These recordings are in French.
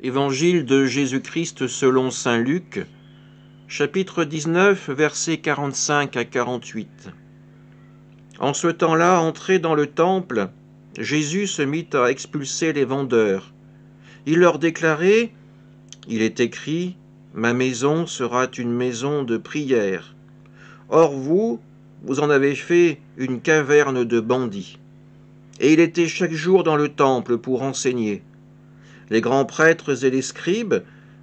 Évangile de Jésus-Christ selon saint Luc, chapitre 19, versets 45 à 48. En ce temps-là, entré dans le temple, Jésus se mit à expulser les vendeurs. Il leur déclarait : « Il est écrit, ma maison sera une maison de prière. Or vous en avez fait une caverne de bandits. » Et il était chaque jour dans le temple pour enseigner. Les grands prêtres et les scribes,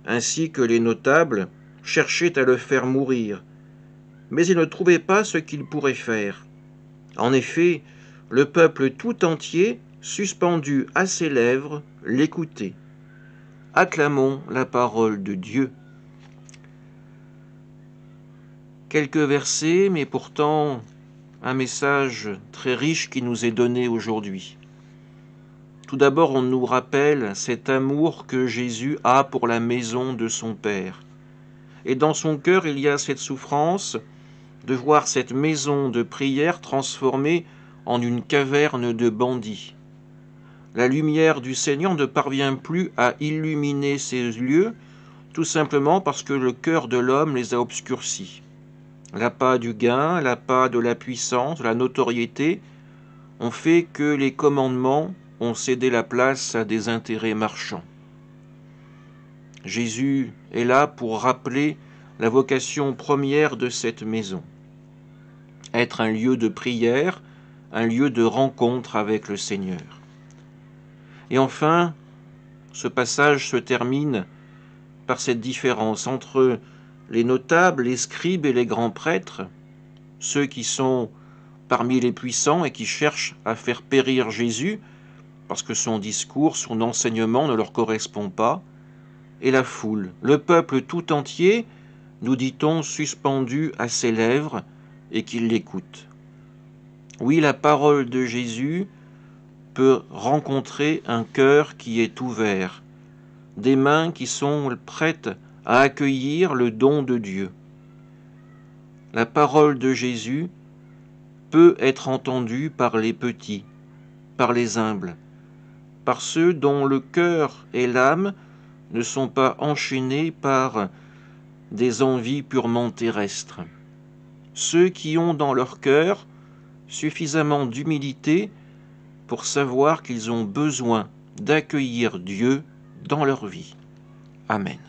ainsi que les notables, cherchaient à le faire mourir, mais ils ne trouvaient pas ce qu'ils pourraient faire. En effet, le peuple tout entier, suspendu à ses lèvres, l'écoutait. Acclamons la parole de Dieu. Quelques versets, mais pourtant un message très riche qui nous est donné aujourd'hui. Tout d'abord, on nous rappelle cet amour que Jésus a pour la maison de son Père. Et dans son cœur, il y a cette souffrance de voir cette maison de prière transformée en une caverne de bandits. La lumière du Seigneur ne parvient plus à illuminer ces lieux, tout simplement parce que le cœur de l'homme les a obscurcis. L'appât du gain, l'appât de la puissance, de la notoriété ont fait que les commandements ont cédé la place à des intérêts marchands. Jésus est là pour rappeler la vocation première de cette maison. Être un lieu de prière, un lieu de rencontre avec le Seigneur. Et enfin, ce passage se termine par cette différence entre les notables, les scribes et les grands prêtres, ceux qui sont parmi les puissants et qui cherchent à faire périr Jésus, parce que son discours, son enseignement ne leur correspond pas, et la foule, le peuple tout entier, nous dit-on, suspendu à ses lèvres et qu'il l'écoute. Oui, la parole de Jésus peut rencontrer un cœur qui est ouvert, des mains qui sont prêtes à accueillir le don de Dieu. La parole de Jésus peut être entendue par les petits, par les humbles, par ceux dont le cœur et l'âme ne sont pas enchaînés par des envies purement terrestres. Ceux qui ont dans leur cœur suffisamment d'humilité pour savoir qu'ils ont besoin d'accueillir Dieu dans leur vie. Amen.